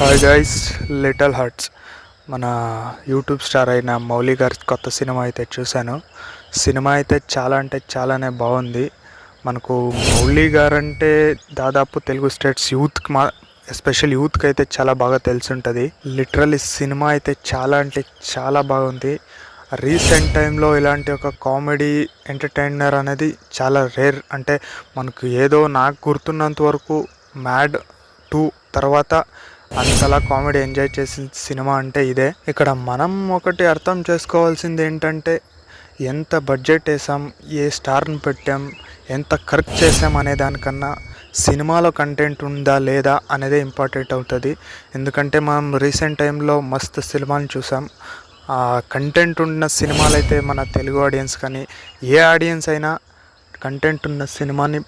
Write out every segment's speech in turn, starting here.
Hi guys, little hearts మన YouTube star అయిన మౌలి గారి కొత్త సినిమా అయితే చూశాను. సినిమా అయితే చాలా అంటే చాలానే బాగుంది. మనకు మౌలి గారు అంటే దాదాపు తెలుగు స్టేట్స్ యూత్కి ఎస్పెషల్ యూత్కి అయితే చాలా బాగా తెలిసి ఉంటుంది. లిటరల్లీ సినిమా అయితే చాలా అంటే చాలా బాగుంది. రీసెంట్ టైంలో ఇలాంటి ఒక కామెడీ ఎంటర్టైనర్ అనేది చాలా రేర్. అంటే మనకు ఏదో నాకు గుర్తున్నంత వరకు మ్యాడ్ 2 తర్వాత అంతలా కామెడీ ఎంజాయ్ చేసిన సినిమా అంటే ఇదే. ఇక్కడ మనం ఒకటి అర్థం చేసుకోవాల్సింది ఏంటంటే ఎంత బడ్జెట్ వేసాం, ఏ స్టార్ని పెట్టాం, ఎంత ఖర్చు చేసాం అనే దానికన్నా సినిమాలో కంటెంట్ ఉందా లేదా అనేదే ఇంపార్టెంట్ అవుతుంది. ఎందుకంటే మనం రీసెంట్ టైంలో మస్తు సినిమాలు చూసాం. కంటెంట్ ఉన్న సినిమాలు అయితే మన తెలుగు ఆడియన్స్ కానీ ఏ ఆడియన్స్ అయినా కంటెంట్ ఉన్న సినిమాని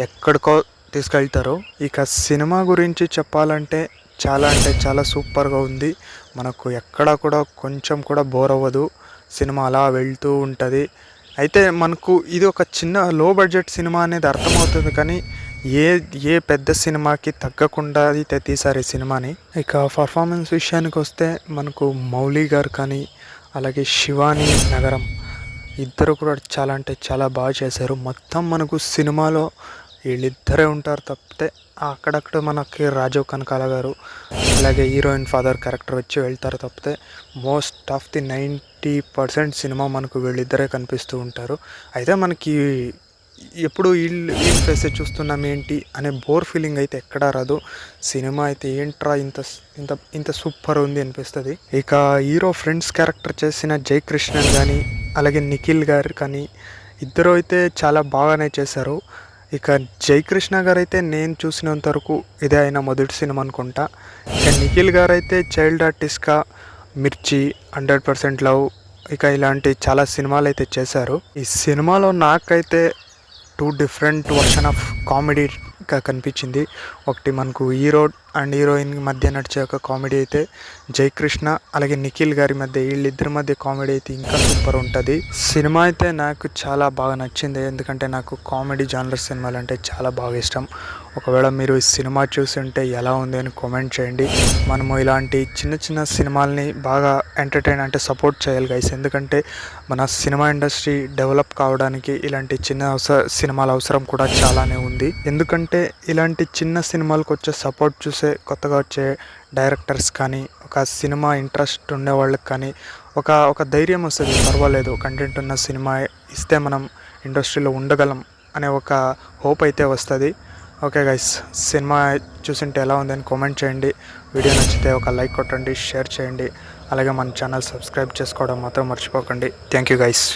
ఎక్కడికో తీసుకెళ్తారు. ఇక సినిమా గురించి చెప్పాలంటే చాలా అంటే చాలా సూపర్గా ఉంది. మనకు ఎక్కడ కూడా కొంచెం కూడా బోర్ అవ్వదు. సినిమా అలా వెళ్తూ ఉంటుంది. అయితే మనకు ఇది ఒక చిన్న లో బడ్జెట్ సినిమా అనేది అర్థమవుతుంది, కానీ ఏ పెద్ద సినిమాకి తగ్గకుండా అయితే తీశారు ఈ సినిమాని. ఇక పర్ఫార్మెన్స్ విషయానికి వస్తే మనకు మౌలి గారు కానీ అలాగే శివాని నగరం ఇద్దరు కూడా చాలా అంటే చాలా బాగా చేశారు. మొత్తం మనకు సినిమాలో వీళ్ళిద్దరే ఉంటారు తప్పితే అక్కడక్కడ మనకి రాజీవ్ కనకాల గారు అలాగే హీరోయిన్ ఫాదర్ క్యారెక్టర్ వచ్చి వెళ్తారు తప్పితే మోస్ట్ ఆఫ్ ది 90% సినిమా మనకు వీళ్ళిద్దరే కనిపిస్తూ ఉంటారు. అయితే మనకి ఎప్పుడు వీళ్ళ ఫేస్ చూస్తున్నాం ఏంటి అనే బోర్ ఫీలింగ్ అయితే ఎక్కడా రాదు. సినిమా అయితే ఏంట్రా ఇంత ఇంత ఇంత సూపర్ ఉంది అనిపిస్తుంది. ఇక హీరో ఫ్రెండ్స్ క్యారెక్టర్ చేసిన జయకృష్ణన్ కానీ అలాగే నిఖిల్ గారు కానీ ఇద్దరు అయితే చాలా బాగానే చేశారు. ఇక జయకృష్ణ గారు అయితే నేను చూసినంత వరకు ఇదే అయిన మొదటి సినిమా అనుకుంటా. ఇక నిఖిల్ గారు అయితే చైల్డ్ ఆర్టిస్ట్గా మిర్చి, 100% లవ్ ఇక ఇలాంటి చాలా సినిమాలు అయితే చేశారు. ఈ సినిమాలో నాకైతే 2 డిఫరెంట్ వర్షన్ ఆఫ్ కామెడీగా కనిపించింది. ఒకటి మనకు హీరో అండ్ హీరోయిన్ మధ్య నడిచే ఒక కామెడీ అయితే జయకృష్ణ అలాగే నిఖిల్ గారి మధ్య వీళ్ళిద్దరి మధ్య కామెడీ అయితే ఇంకా సూపర్ ఉంటుంది. సినిమా అయితే నాకు చాలా బాగా నచ్చింది. ఎందుకంటే నాకు కామెడీ జానర్ సినిమాలు అంటే చాలా బాగా ఇష్టం. ఒకవేళ మీరు ఈ సినిమా చూసి ఉంటే ఎలా ఉంది అని కామెంట్ చేయండి. మనము ఇలాంటి చిన్న చిన్న సినిమాల్ని బాగా ఎంటర్టైన్ అంటే సపోర్ట్ చేయాలి గైస్. ఎందుకంటే మన సినిమా ఇండస్ట్రీ డెవలప్ కావడానికి ఇలాంటి చిన్న సినిమాల అవసరం కూడా చాలానే ఉంది. ఎందుకంటే ఇలాంటి చిన్న సినిమాలకు వచ్చే సపోర్ట్ చూసే కొత్తగా వచ్చే డైరెక్టర్స్ కానీ ఒక సినిమా ఇంట్రెస్ట్ ఉండే వాళ్ళకి కానీ ఒక ధైర్యం వస్తుంది. పర్వాలేదు, కంటెంట్ ఉన్న సినిమా ఇస్తే మనం ఇండస్ట్రీలో ఉండగలం అనే ఒక హోప్ అయితే వస్తుంది. ఓకే గైస్, సినిమా చూసింటే ఎలా ఉందని కామెంట్ చేయండి. వీడియో నచ్చితే ఒక లైక్ కొట్టండి, షేర్ చేయండి. అలాగే మన ఛానల్ సబ్స్క్రైబ్ చేసుకోవడం మాత్రం మర్చిపోకండి. Thank you guys.